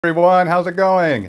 Everyone, how's it going?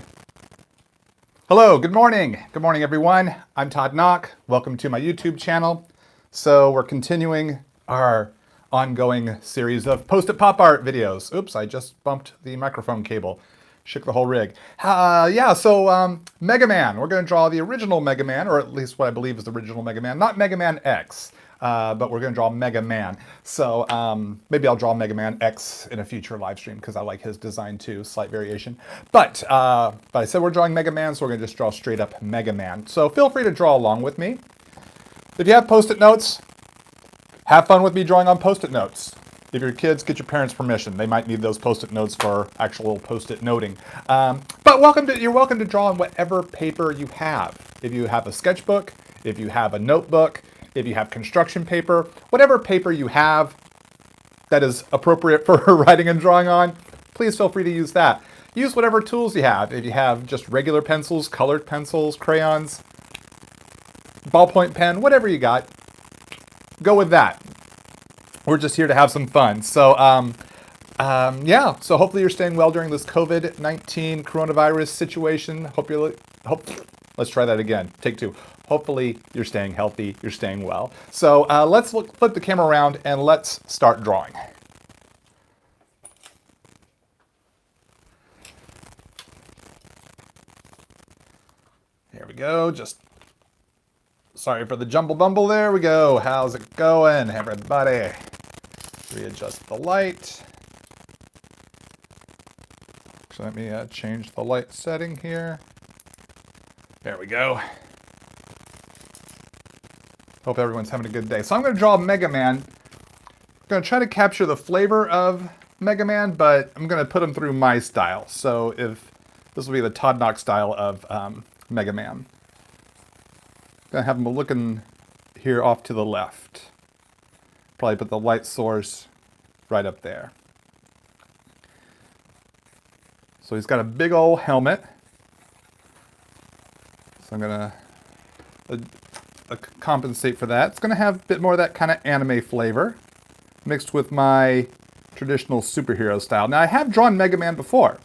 Hello, good morning. Good morning, everyone. I'm Todd Nauck. Welcome to my YouTube channel. So we're continuing our ongoing series of Post-it pop art videos. Oops, I just bumped the microphone cable. Shook the whole rig. Mega Man. We're going to draw the original Mega Man, or at least what I believe is the original Mega Man. Not Mega Man X, but we're going to draw Mega Man. So maybe I'll draw Mega Man X in a future live stream because I like his design too, slight variation. But I said we're drawing Mega Man, so we're going to just draw straight up Mega Man. So feel free to draw along with me. If you have Post-it notes, have fun with me drawing on Post-it notes. If your kids, get your parents' permission. They might need those Post-it notes for actual Post-it noting. But you're welcome to draw on whatever paper you have. If you have a sketchbook, if you have a notebook, if you have construction paper, whatever paper you have that is appropriate for writing and drawing on, please feel free to use that. Use whatever tools you have. If you have just regular pencils, colored pencils, crayons, ballpoint pen, whatever you got, go with that. We're just here to have some fun. So, so hopefully you're staying well during this COVID-19 coronavirus situation. Let's try that again. Take two. Hopefully you're staying healthy, you're staying well. So let's flip the camera around and let's start drawing. Here we go. Just sorry for the jumble bumble. There we go. How's it going, everybody? Readjust the light. So let me change the light setting here. There we go. Hope everyone's having a good day. So I'm going to draw Mega Man. I'm going to try to capture the flavor of Mega Man, but I'm going to put him through my style. So if this will be the Todd Nauck style of Mega Man. Going to have him looking here off to the left. Probably put the light source right up there. So he's got a big old helmet. So I'm going to compensate for that. It's going to have a bit more of that kind of anime flavor mixed with my traditional superhero style. Now I have drawn Mega Man before.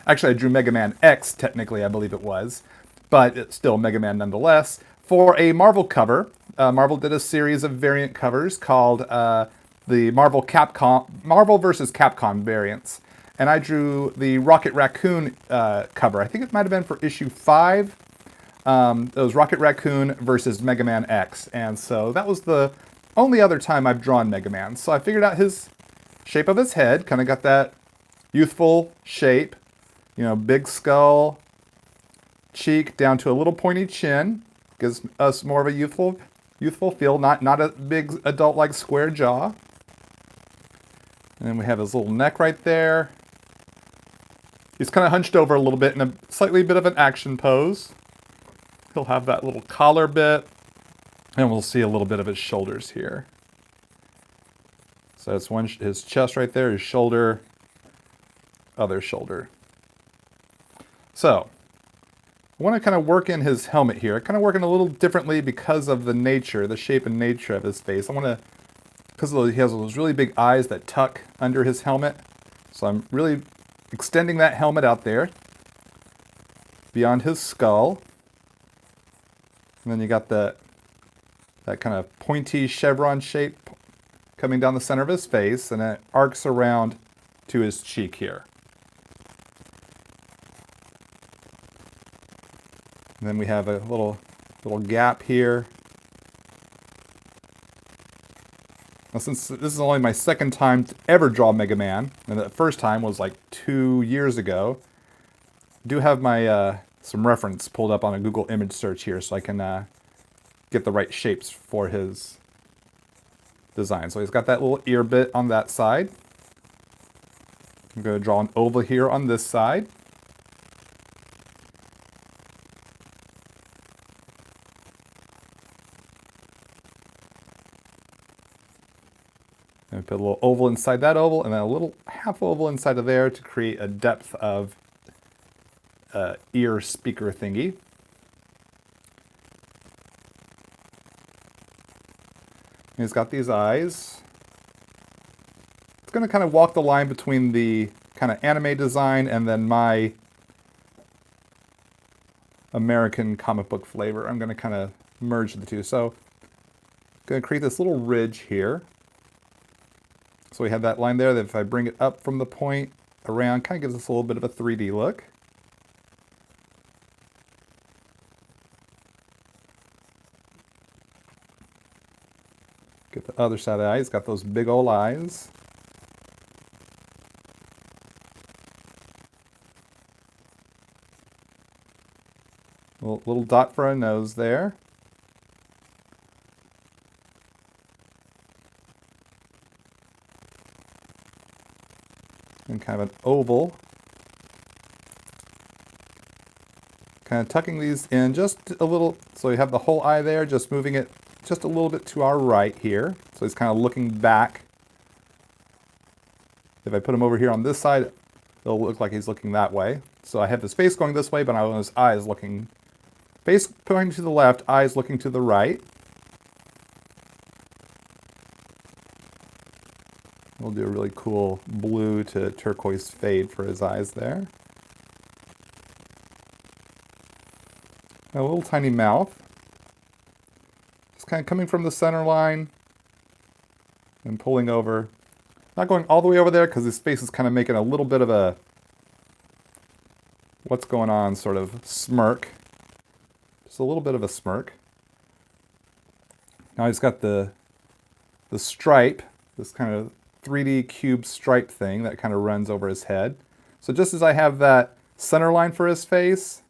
Actually, I drew Mega Man X, technically, I believe it was. But it's still Mega Man nonetheless. For a Marvel cover, Marvel did a series of variant covers called the Marvel vs. Capcom variants. And I drew the Rocket Raccoon cover. I think it might have been for issue 5. It was Rocket Raccoon versus Mega Man X. And so that was the only other time I've drawn Mega Man. So I figured out his shape of his head. Kind of got that youthful shape. You know, big skull, cheek down to a little pointy chin. Gives us more of a youthful feel, not a big adult-like square jaw. And then we have his little neck right there. He's kind of hunched over a little bit in a slightly bit of an action pose. He'll have that little collar bit, and we'll see a little bit of his shoulders here. So that's his chest right there, his shoulder, other shoulder. So I want to kind of work in his helmet here. Kind of working a little differently because of the shape and nature of his face. Because he has those really big eyes that tuck under his helmet. So I'm really extending that helmet out there beyond his skull. And then you got that kind of pointy chevron shape coming down the center of his face, and it arcs around to his cheek here. And then we have a little gap here. Now, since this is only my second time to ever draw Mega Man, and the first time was like 2 years ago, I do have my some reference pulled up on a Google image search here so I can get the right shapes for his design. So he's got that little ear bit on that side. I'm going to draw an oval here on this side. And put a little oval inside that oval, and then a little half oval inside of there to create a depth of ear speaker thingy. And he's got these eyes. It's going to kind of walk the line between the kind kind of anime design and then my American comic book flavor. I'm going to kind of merge the two. So I'm going to create this little ridge here. So we have that line there that if I bring it up from the point around, kind of gives us a little bit of a 3D look. Get the other side of the eye. It's got those big old eyes. Little dot for a nose there. And kind of an oval. Kind of tucking these in just a little, so you have the whole eye there, just moving it just a little bit to our right here. So he's kind of looking back. If I put him over here on this side, it'll look like he's looking that way. So I have his face going this way, but I want his eyes looking, face pointing to the left, eyes looking to the right. We'll do a really cool blue to turquoise fade for his eyes there. A little tiny mouth. Just kind of coming from the center line and pulling over. Not going all the way over there because his face is kind of making a little bit of a what's going on sort of smirk. Just a little bit of a smirk. Now he's got the stripe, this kind of 3D cube stripe thing that kind of runs over his head. So just as I have that center line for his face,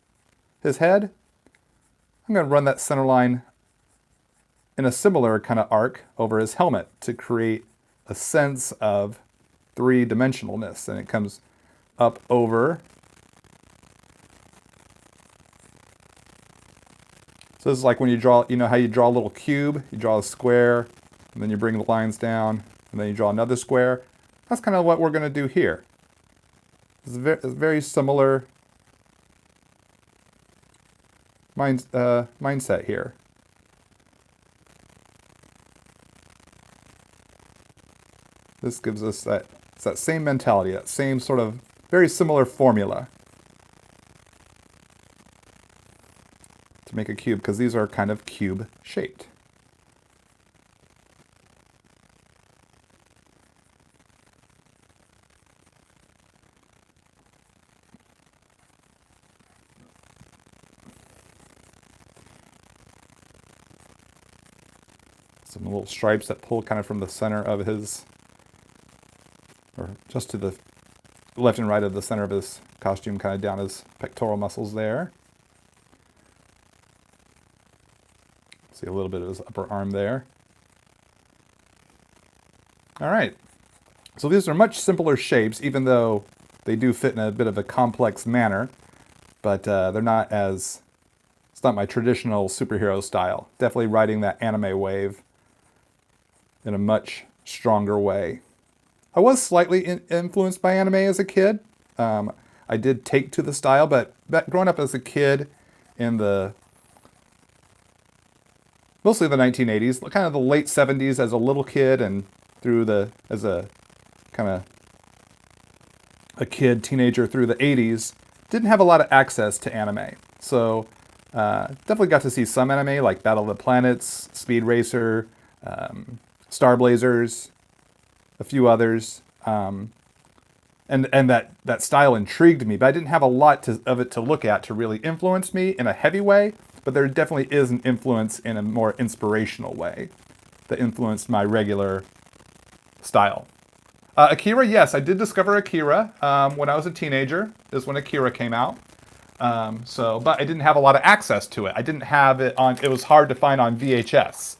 his head, I'm going to run that center line in a similar kind of arc over his helmet to create a sense of three-dimensionalness. And it comes up over. So this is like when you draw, you know how you draw a little cube, you draw a square, and then you bring the lines down, and then you draw another square. That's kind of what we're going to do here. It's very similar mindset here. This gives us that same mentality, that same sort of very similar formula to make a cube, because these are kind of cube shaped. Some little stripes that pull kind of from the center of his, or just to the left and right of the center of his costume, kind of down his pectoral muscles there. See a little bit of his upper arm there. All right. So these are much simpler shapes, even though they do fit in a bit of a complex manner, but they're not as, it's not my traditional superhero style. Definitely riding that anime wave in a much stronger way. I was slightly influenced by anime as a kid. I did take to the style, but growing up as a kid in mostly the 1980s, kind of the late 70s as a little kid and through as a kind of a kid, teenager through the 80s, didn't have a lot of access to anime. So definitely got to see some anime like Battle of the Planets, Speed Racer, Star Blazers, a few others, and that style intrigued me, but I didn't have a lot of it to look at to really influence me in a heavy way, but there definitely is an influence in a more inspirational way that influenced my regular style. Akira, yes, I did discover Akira when I was a teenager, is when Akira came out. But I didn't have a lot of access to it. I didn't have it on, it was hard to find on VHS.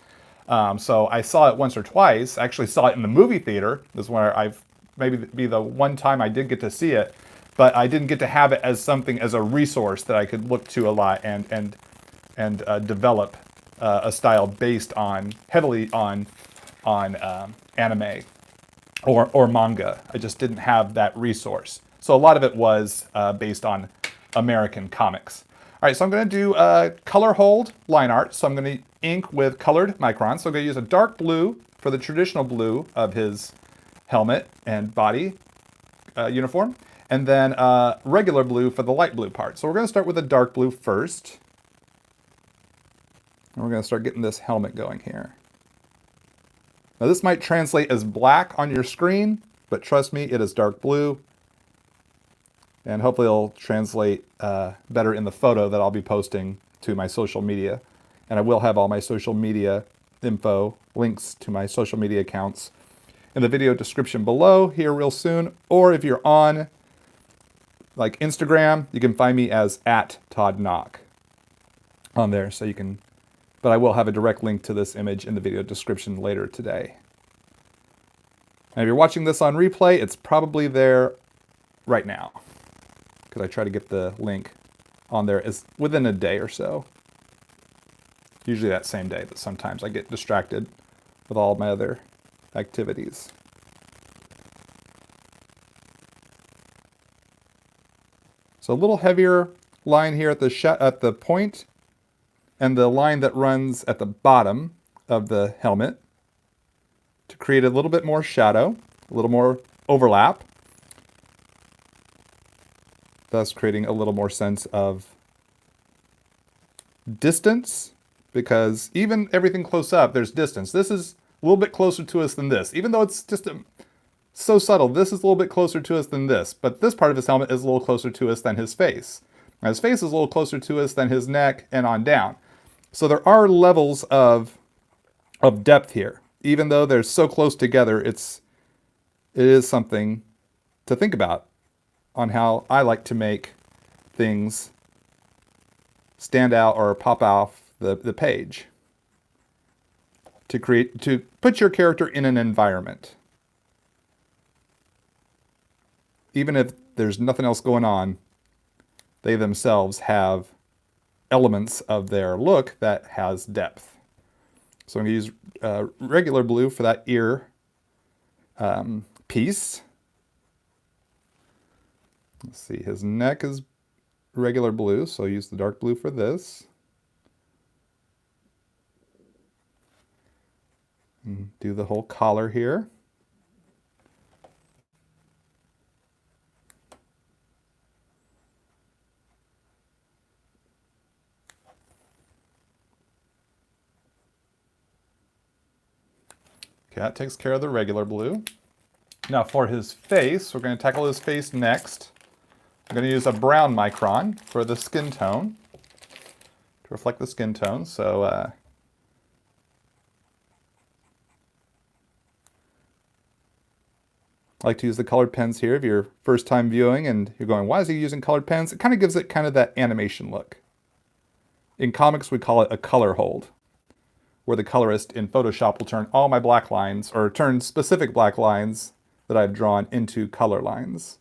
So I saw it once or twice. I actually saw it in the movie theater. This is where maybe be the one time I did get to see it, but I didn't get to have it as something, as a resource that I could look to a lot and develop a style based heavily on anime or manga. I just didn't have that resource. So a lot of it was based on American comics. All right, so I'm going to do color hold line art. So I'm going to ink with colored microns. So I'm going to use a dark blue for the traditional blue of his helmet and body. uniform, and then regular blue for the light blue part. So we're going to start with the dark blue first. And we're going to start getting this helmet going here. Now this might translate as black on your screen, but trust me, it is dark blue. And hopefully it'll translate better in the photo that I'll be posting to my social media. And I will have all my social media info, links to my social media accounts in the video description below here real soon. Or if you're on like Instagram, you can find me as @Todd Nauck on there. So you can, but I will have a direct link to this image in the video description later today. And if you're watching this on replay, it's probably there right now, because I try to get the link on there as within a day or so. Usually that same day, but sometimes I get distracted with all my other activities. So a little heavier line here at the point, and the line that runs at the bottom of the helmet to create a little bit more shadow, a little more overlap, thus creating a little more sense of distance, because even everything close up, there's distance. This is a little bit closer to us than this. Even though it's just so subtle, this is a little bit closer to us than this. But this part of his helmet is a little closer to us than his face. Now his face is a little closer to us than his neck and on down. So there are levels of depth here. Even though they're so close together, it is something to think about on how I like to make things stand out or pop off the page to put your character in an environment. Even if there's nothing else going on, they themselves have elements of their look that has depth. So I'm going to use regular blue for that ear piece. Let's see, his neck is regular blue, so I'll use the dark blue for this. And do the whole collar here. Okay, that takes care of the regular blue. Now for his face, we're going to tackle his face next. I'm going to use a brown micron for the skin tone, to reflect the skin tone. So I like to use the colored pens here if you're first time viewing and you're going, why is he using colored pens? It kind of gives it kind of that animation look. In comics, we call it a color hold, where the colorist in Photoshop will turn all my black lines, or turn specific black lines that I've drawn into color lines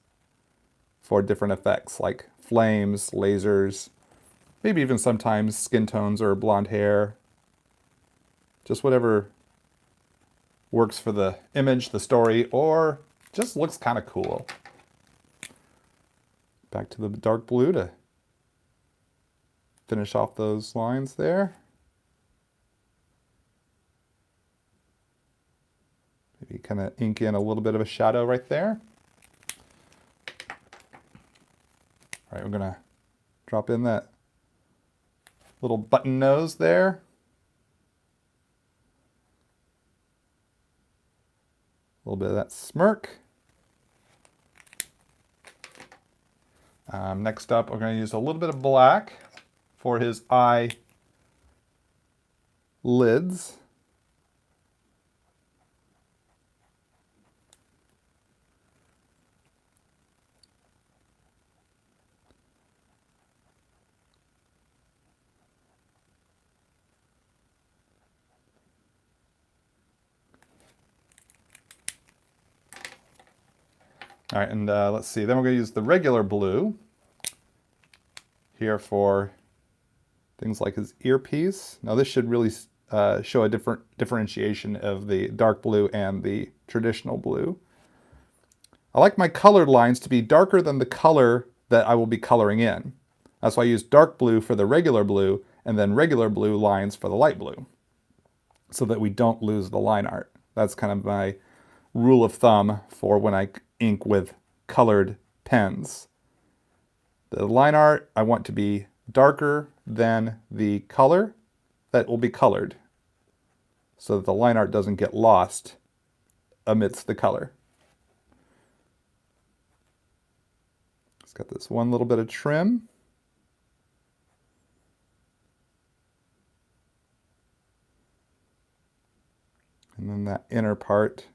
for different effects like flames, lasers, maybe even sometimes skin tones or blonde hair. Just whatever works for the image, the story, or just looks kind of cool. Back to the dark blue to finish off those lines there. Maybe kind of ink in a little bit of a shadow right there. All right, we're gonna drop in that little button nose there. A little bit of that smirk. Next up, we're going to use a little bit of black for his eye lids. All right, and let's see, then we're going to use the regular blue here for things like his earpiece. Now this should really show a differentiation of the dark blue and the traditional blue. I like my colored lines to be darker than the color that I will be coloring in. That's why I use dark blue for the regular blue and then regular blue lines for the light blue, so that we don't lose the line art. That's kind of my rule of thumb for when I ink with colored pens. The line art I want to be darker than the color that will be colored, so that the line art doesn't get lost amidst the color. It's got this one little bit of trim. And then that inner part.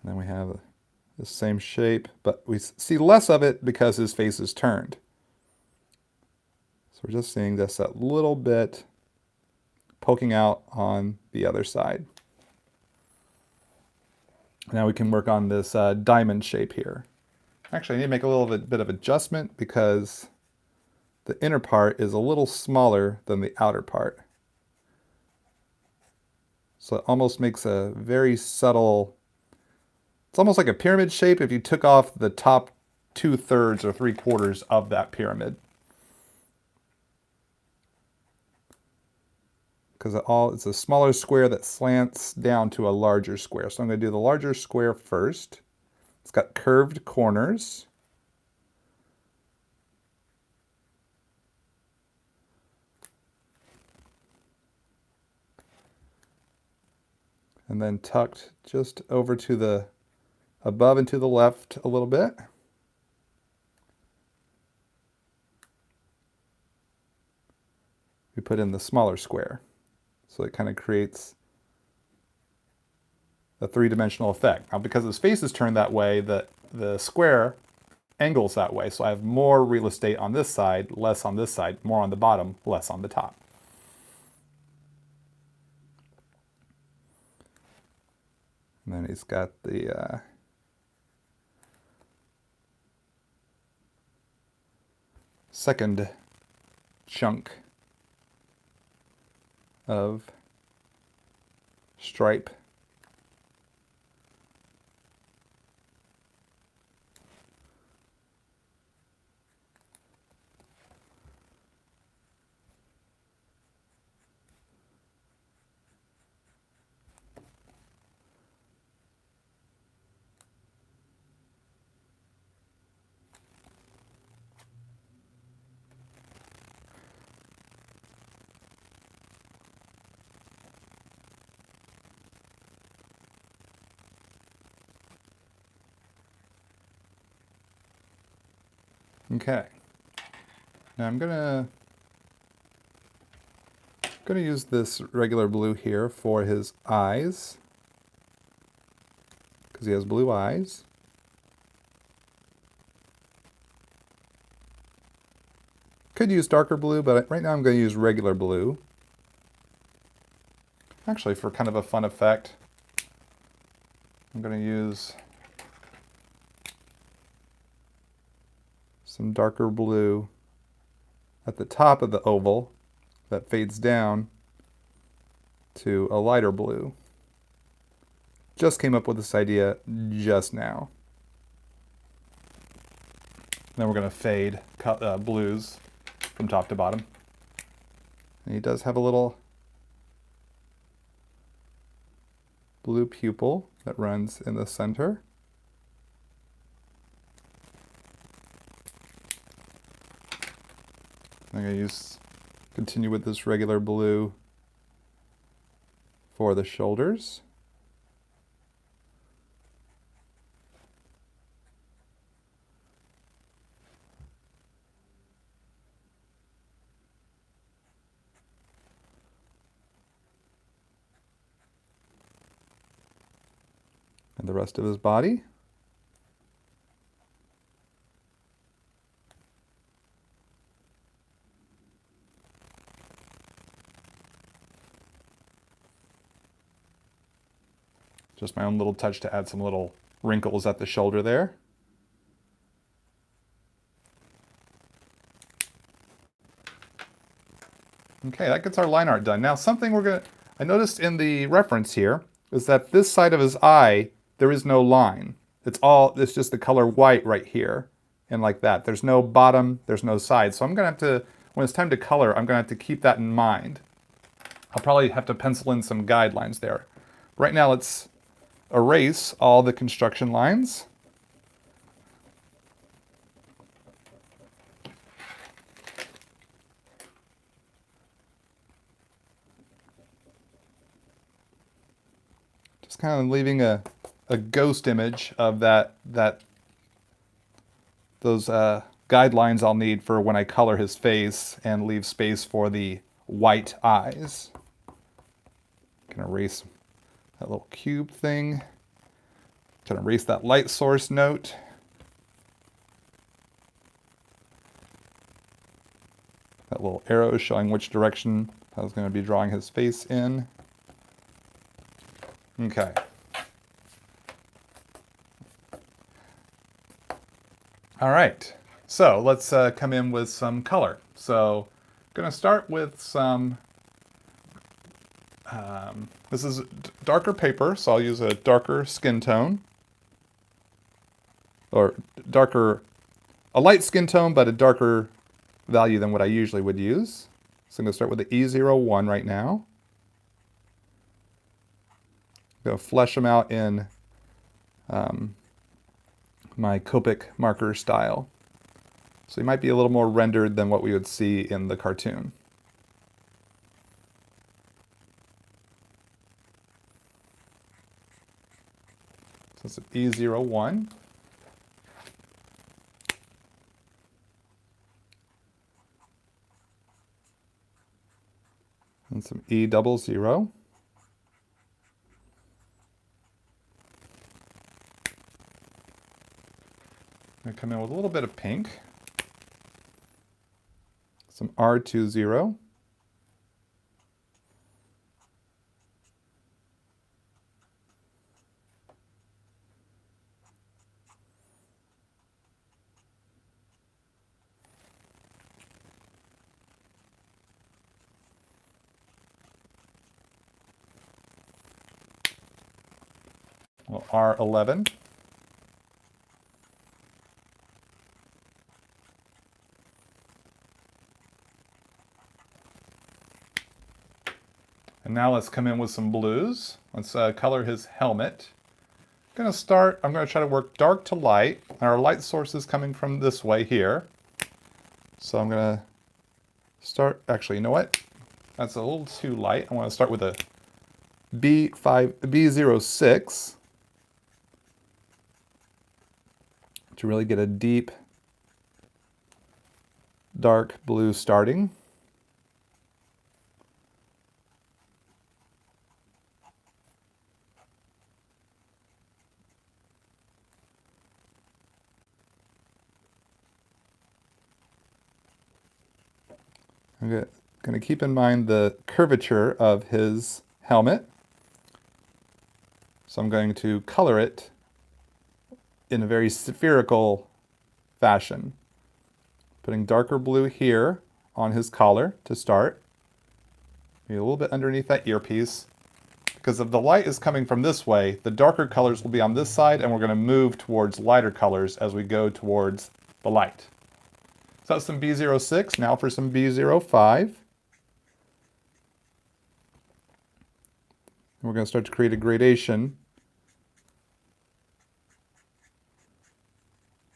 And then we have the same shape, but we see less of it because his face is turned. So we're just seeing just that little bit poking out on the other side. Now we can work on this diamond shape here. Actually, I need to make a little bit of adjustment because the inner part is a little smaller than the outer part. So it almost makes a very subtle, it's almost like a pyramid shape if you took off the top 2/3 or 3/4 of that pyramid. Because it's a smaller square that slants down to a larger square. So I'm going to do the larger square first. It's got curved corners. And then tucked just over to the above and to the left a little bit. We put in the smaller square. So it kind of creates a three-dimensional effect. Now, because his face is turned that way, the square angles that way. So I have more real estate on this side, less on this side, more on the bottom, less on the top. And then he's got the second chunk of stripe. Okay. Now I'm gonna use this regular blue here for his eyes, because he has blue eyes. Could use darker blue, but right now I'm going to use regular blue. Actually, for kind of a fun effect, I'm going to use some darker blue at the top of the oval that fades down to a lighter blue. Just came up with this idea just now. Then we're going to fade blues from top to bottom. And he does have a little blue pupil that runs in the center. I'm going to continue with this regular blue for the shoulders. And the rest of his body. Just my own little touch to add some little wrinkles at the shoulder there. Okay, that gets our line art done. Now something I noticed in the reference here is that this side of his eye, there is no line. It's just the color white right here and like that. There's no bottom, there's no side. So I'm gonna have to, when it's time to color, I'm gonna have to keep that in mind. I'll probably have to pencil in some guidelines there. Right now let's erase all the construction lines. Just kind of leaving a ghost image of those guidelines I'll need for when I color his face, and leave space for the white eyes. Can erase that little cube thing. Can erase that light source note. That little arrow showing which direction I was going to be drawing his face in. Okay. All right, so let's come in with some color. So I'm going to start with some, this is darker paper, so I'll use a darker skin tone. Or a light skin tone, but a darker value than what I usually would use. So I'm going to start with the E01 right now. I'm going to flesh them out in my Copic marker style. So he might be a little more rendered than what we would see in the cartoon. So it's an E01. And some E00. I'm going to come in with a little bit of pink. Some R20. Well, R11. And now let's come in with some blues. Let's color his helmet. I'm going to try to work dark to light. Our light source is coming from this way here. So I'm going to start, actually, you know what? That's a little too light. I want to start with a B06 to really get a deep, dark blue starting. I'm going to keep in mind the curvature of his helmet. So I'm going to color it in a very spherical fashion. Putting darker blue here on his collar to start. Maybe a little bit underneath that earpiece. Because if the light is coming from this way, the darker colors will be on this side, and we're going to move towards lighter colors as we go towards the light. So that's some B06. Now for some B05. We're going to start to create a gradation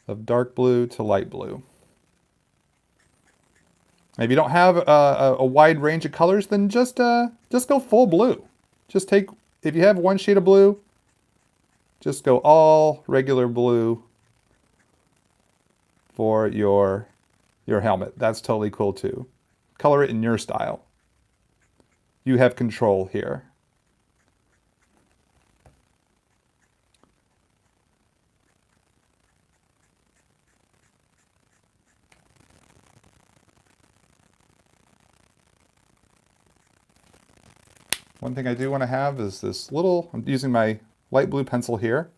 of dark blue to light blue. If you don't have a wide range of colors, then just go full blue. Just take, if you have one shade of blue, just go all regular blue for your helmet. That's totally cool too. Color it in your style. You have control here. One thing I do want to have is this little, I'm using my light blue pencil here.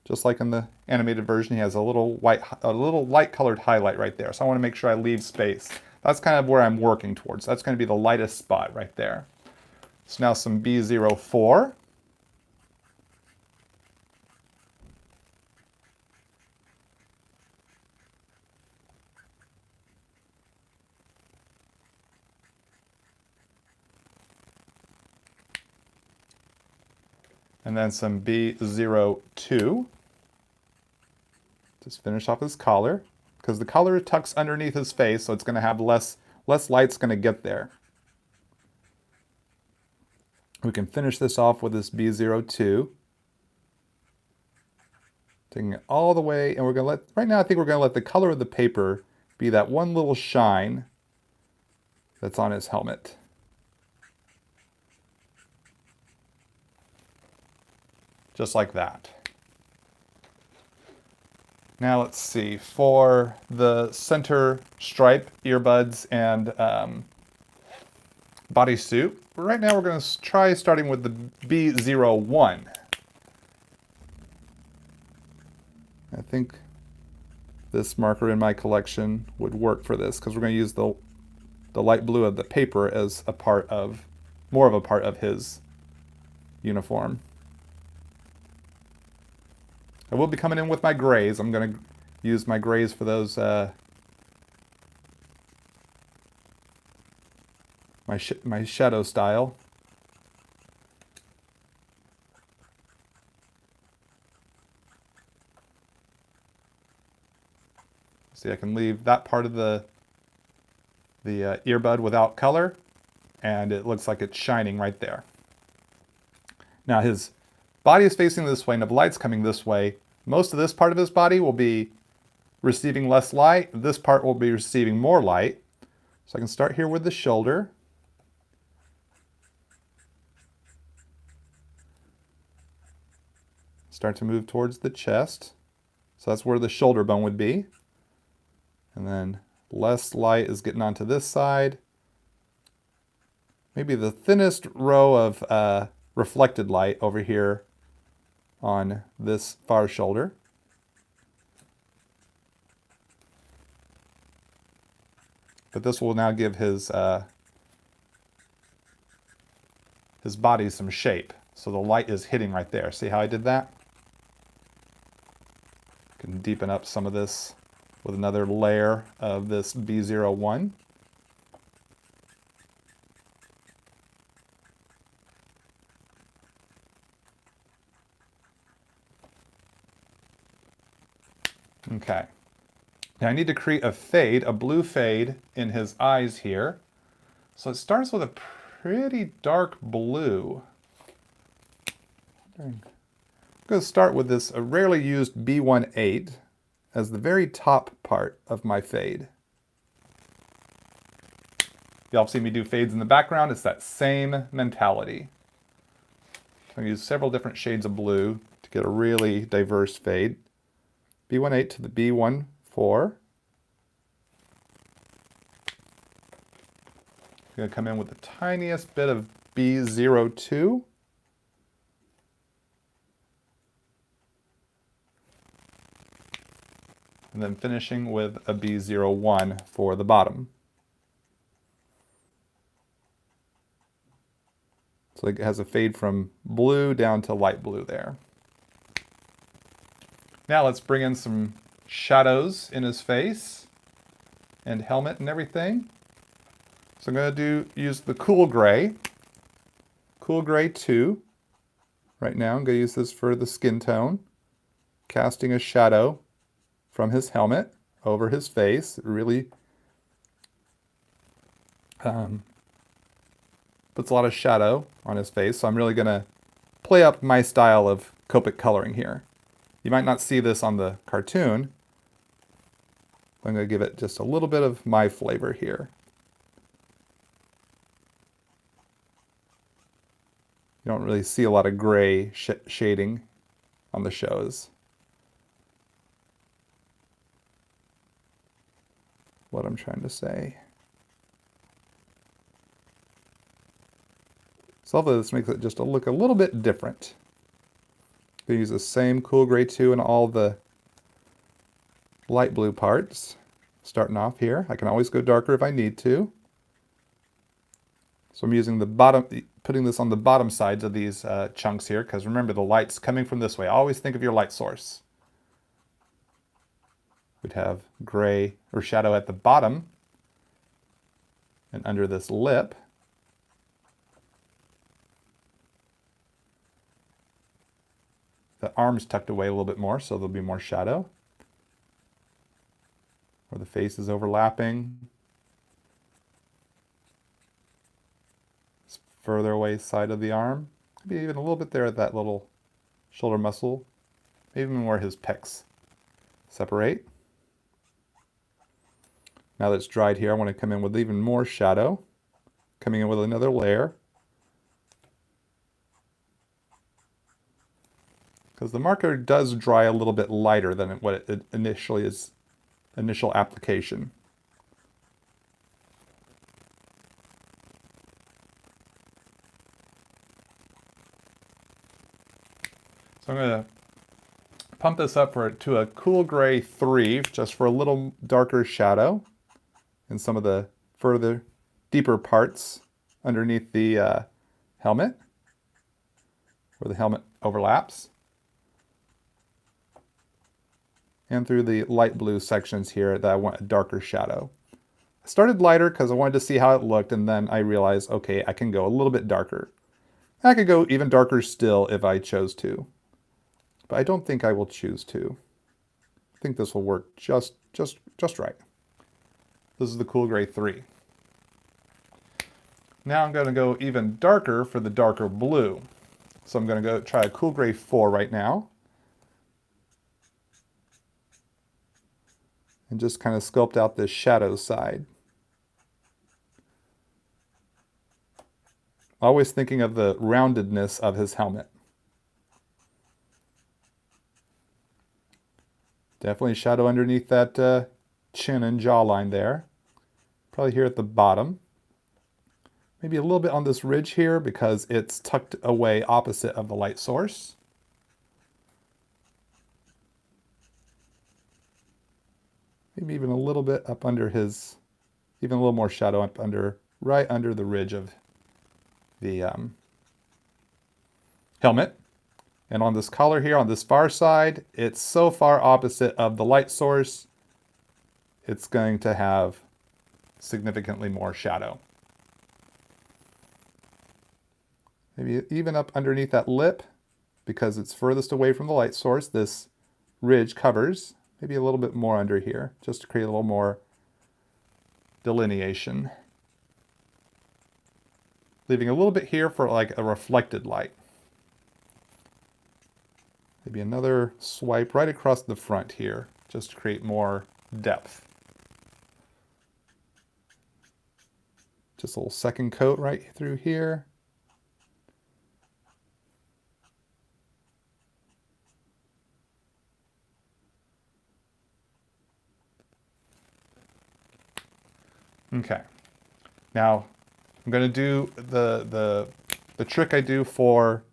Just like in the animated version, he has a little light colored highlight right there. So I want to make sure I leave space. That's kind of where I'm working towards. That's going to be the lightest spot right there. So now some B04. And then some B02. Just finish off his collar, because the collar tucks underneath his face, so it's going to have less light's going to get there. We can finish this off with this B02. Taking it all the way, and we're going to right now I think we're going to let the color of the paper be that one little shine that's on his helmet. Just like that. Now let's see, for the center stripe, earbuds, and bodysuit, right now we're going to try starting with the B01. I think this marker in my collection would work for this, because we're going to use the light blue of the paper as a part of, more of a part of his uniform. I will be coming in with my grays. I'm going to use my grays for those, my shadow style. See, I can leave that part of the earbud without color, and it looks like it's shining right there. Now his body is facing this way, and if the light's coming this way, most of this part of his body will be receiving less light. This part will be receiving more light. So I can start here with the shoulder. Start to move towards the chest. So that's where the shoulder bone would be. And then less light is getting onto this side. Maybe the thinnest row of reflected light over here on this far shoulder. But this will now give his body some shape. So the light is hitting right there. See how I did that? Can deepen up some of this with another layer of this B01. Okay. Now I need to create a fade, a blue fade in his eyes here. So it starts with a pretty dark blue. I'm going to start with this rarely used B18 as the very top part of my fade. Y'all see me do fades in the background. It's that same mentality. I'm going to use several different shades of blue to get a really diverse fade. B18 to the B14. I'm going to come in with the tiniest bit of B02. And then finishing with a B01 for the bottom. So it has a fade from blue down to light blue there. Now let's bring in some shadows in his face and helmet and everything. So I'm going to use the Cool Gray 2. Right now I'm going to use this for the skin tone, casting a shadow from his helmet over his face. It really puts a lot of shadow on his face, so I'm really going to play up my style of Copic coloring here. You might not see this on the cartoon. I'm going to give it just a little bit of my flavor here. You don't really see a lot of gray shading on the shows. What I'm trying to say. So all of this makes it just look a little bit different. I'm going to use the same Cool Gray 2 in all the light blue parts. Starting off here. I can always go darker if I need to. So I'm using the bottom, putting this on the bottom sides of these chunks here, because remember the light's coming from this way. Always think of your light source. We'd have gray or shadow at the bottom and under this lip. arm's tucked away a little bit more, so there'll be more shadow. Where the face is overlapping. This further away side of the arm. Maybe even a little bit there at that little shoulder muscle. Maybe even where his pecs separate. Now that it's dried here, I want to come in with even more shadow. Coming in with another layer. Because the marker does dry a little bit lighter than what it initially is, initial application. So I'm going to pump this up to a cool gray 3, just for a little darker shadow in some of the further deeper parts underneath the helmet, where the helmet overlaps. And through the light blue sections here that I want a darker shadow. I started lighter because I wanted to see how it looked, and then I realized, okay, I can go a little bit darker. I could go even darker still if I chose to. But I don't think I will choose to. I think this will work just right. This is the cool gray 3. Now I'm going to go even darker for the darker blue. So I'm going to go try a cool gray 4 right now. And just kind of sculpt out this shadow side. Always thinking of the roundedness of his helmet. Definitely shadow underneath that chin and jawline there. Probably here at the bottom. Maybe a little bit on this ridge here because it's tucked away opposite of the light source. Maybe even a little bit up under his, even a little more shadow up under, right under the ridge of the helmet. And on this collar here, on this far side, it's so far opposite of the light source, it's going to have significantly more shadow. Maybe even up underneath that lip, because it's furthest away from the light source, this ridge covers. Maybe a little bit more under here, just to create a little more delineation. Leaving a little bit here for like a reflected light. Maybe another swipe right across the front here, just to create more depth. Just a little second coat right through here. Okay, now I'm going to do the trick I do for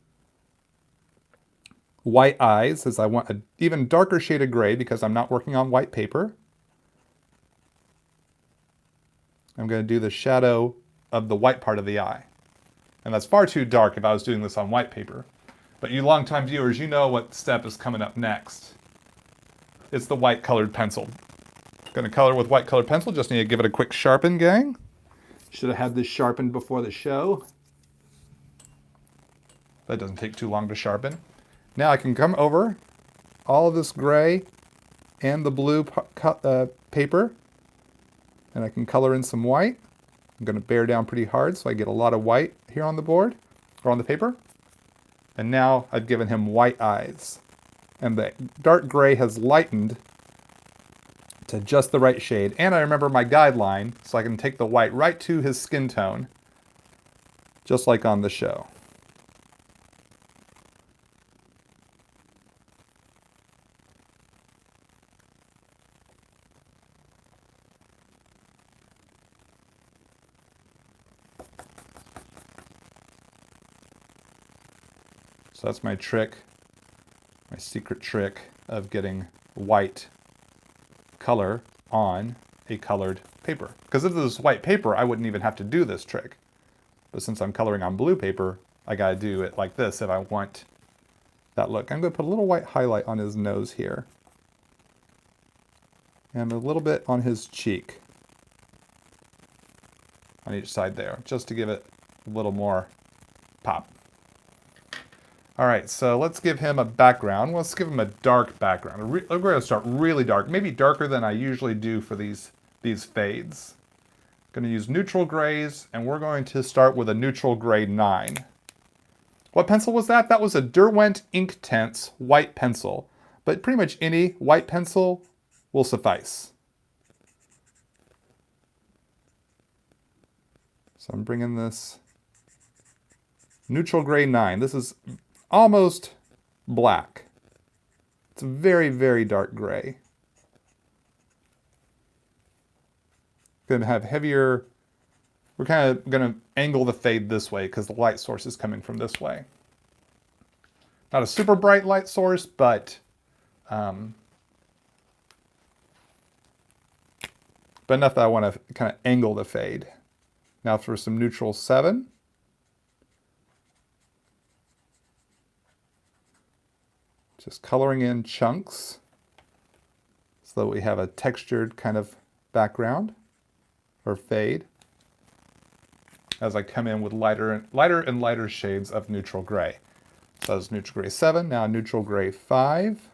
white eyes, is I want an even darker shade of gray because I'm not working on white paper. I'm going to do the shadow of the white part of the eye. And that's far too dark if I was doing this on white paper. But you longtime viewers, you know what step is coming up next. It's the white colored pencil. Going to color with white colored pencil, just need to give it a quick sharpen, gang. Should have had this sharpened before the show. That doesn't take too long to sharpen. Now I can come over all of this gray and the blue paper, and I can color in some white. I'm going to bear down pretty hard so I get a lot of white here on the board, or on the paper. And now I've given him white eyes. And the dark gray has lightened to just the right shade. And I remember my guideline, so I can take the white right to his skin tone, just like on the show. So that's my trick, my secret trick of getting white color on a colored paper. Because if this was white paper, I wouldn't even have to do this trick. But since I'm coloring on blue paper, I gotta do it like this if I want that look. I'm gonna put a little white highlight on his nose here. And a little bit on his cheek. On each side there, just to give it a little more pop. All right, so let's give him a background. Let's give him a dark background. We're going to start really dark, maybe darker than I usually do for these fades. Going to use neutral grays, and we're going to start with a neutral gray 9. What pencil was that? That was a Derwent Inktense white pencil, but pretty much any white pencil will suffice. So I'm bringing this neutral gray 9. This is almost black. It's a very, very dark gray. Going to have heavier, we're kind of going to angle the fade this way because the light source is coming from this way. Not a super bright light source, but enough that I want to kind of angle the fade. Now for some neutral 7. Just coloring in chunks so that we have a textured kind of background or fade as I come in with lighter and lighter shades of neutral gray. So that's neutral gray 7, now neutral gray 5.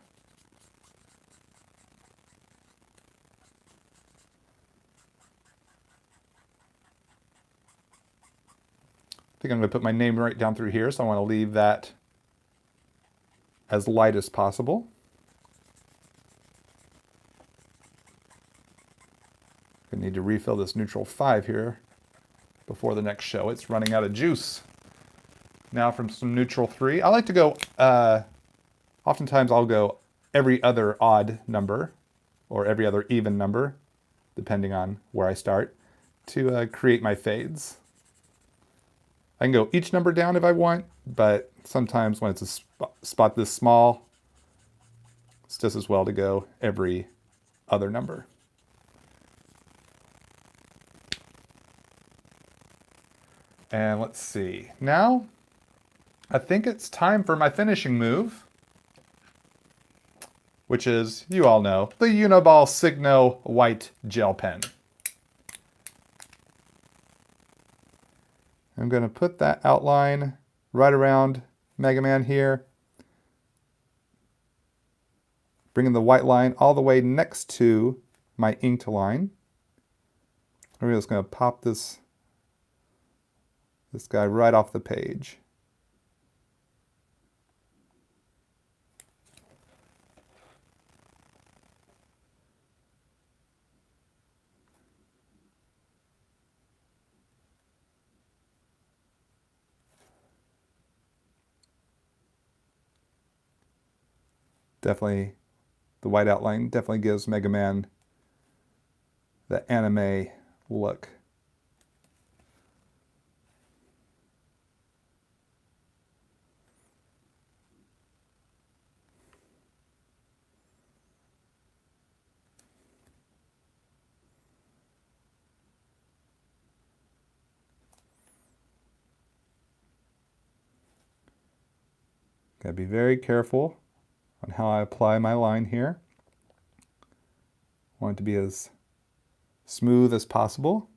I think I'm going to put my name right down through here, so I want to leave that as light as possible. I need to refill this neutral 5 here before the next show. It's running out of juice. Now from some neutral 3. I like to go, oftentimes I'll go every other odd number or every other even number, depending on where I start, to create my fades. I can go each number down if I want, but sometimes when it's a spot this small, it's just as well to go every other number. And let's see. Now, I think it's time for my finishing move, which is, you all know, the Uniball Signo white gel pen. I'm going to put that outline right around Mega Man here, bringing the white line all the way next to my inked line. I'm just going to pop this guy right off the page. Definitely, the white outline definitely gives Mega Man the anime look. Gotta be very careful on how I apply my line here. I want it to be as smooth as possible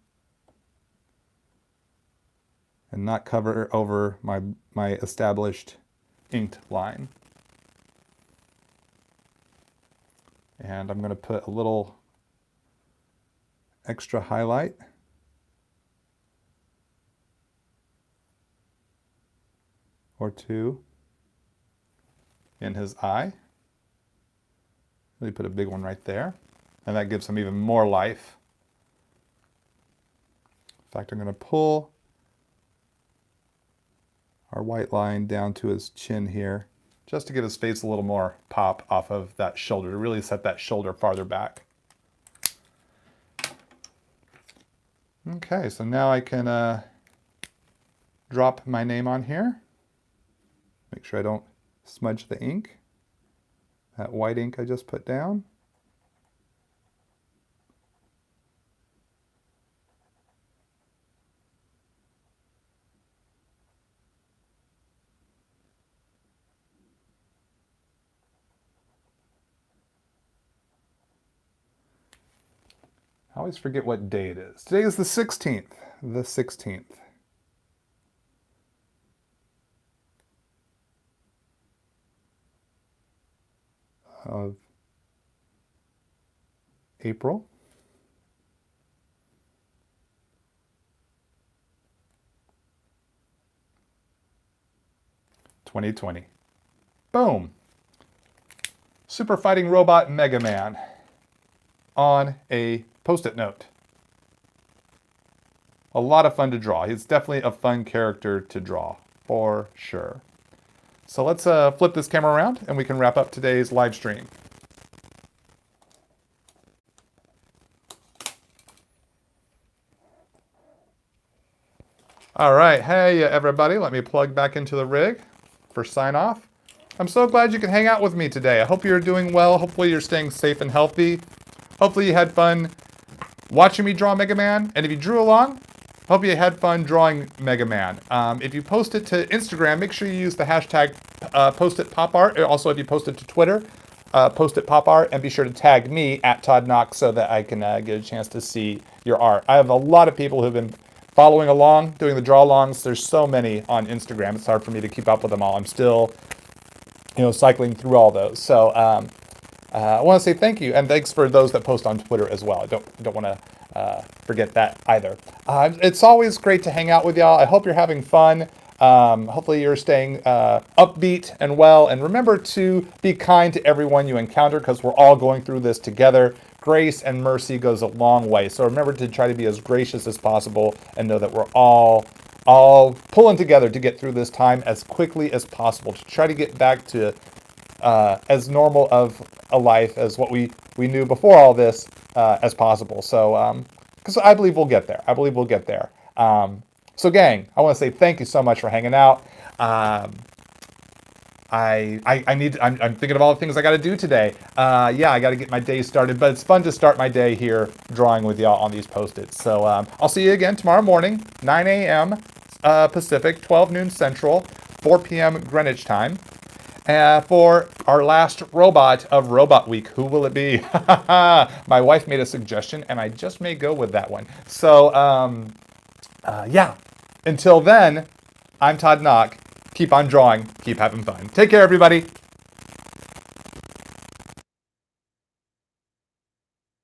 and not cover over my established inked line. And I'm going to put a little extra highlight or two in his eye. Really put a big one right there. And that gives him even more life. In fact, I'm going to pull our white line down to his chin here, just to give his face a little more pop off of that shoulder, to really set that shoulder farther back. Okay, so now I can drop my name on here. Make sure I don't smudge the ink. That white ink I just put down. I always forget what day it is. Today is the 16th. The 16th. of April. (2020). Boom. Super Fighting Robot Mega Man on a Post-it note. A lot of fun to draw. He's definitely a fun character to draw, for sure. So let's flip this camera around and we can wrap up today's live stream. All right, hey everybody, let me plug back into the rig for sign off. I'm so glad you can hang out with me today. I hope you're doing well. Hopefully you're staying safe and healthy. Hopefully you had fun watching me draw Mega Man. And if you drew along, hope you had fun drawing Mega Man. If you post it to Instagram, make sure you use the hashtag #PostItPopArt. Also, if you post it to Twitter, #PostItPopArt, and be sure to tag me at Todd Nauck so that I can get a chance to see your art. I have a lot of people who've been following along, doing the draw-alongs. There's so many on Instagram. It's hard for me to keep up with them all. I'm still, cycling through all those. So I want to say thank you, and thanks for those that post on Twitter as well. I don't want to forget that either. It's always great to hang out with y'all. I hope you're having fun. Hopefully you're staying upbeat and well. And remember to be kind to everyone you encounter, because we're all going through this together. Grace and mercy goes a long way. So remember to try to be as gracious as possible and know that we're all pulling together to get through this time as quickly as possible, to try to get back to as normal of a life as what we knew before all this as possible. So, because I believe we'll get there. I believe we'll get there. So gang, I want to say thank you so much for hanging out. I'm thinking of all the things I got to do today. Yeah, I got to get my day started, but it's fun to start my day here drawing with y'all on these Post-its. So I'll see you again tomorrow morning, 9 a.m. Pacific, 12 noon Central, 4 p.m. Greenwich time, for our last robot of Robot Week. Who will it be? My wife made a suggestion, and I just may go with that one. So yeah, until then, I'm Todd Nauck. Keep on drawing. Keep having fun. Take care, everybody.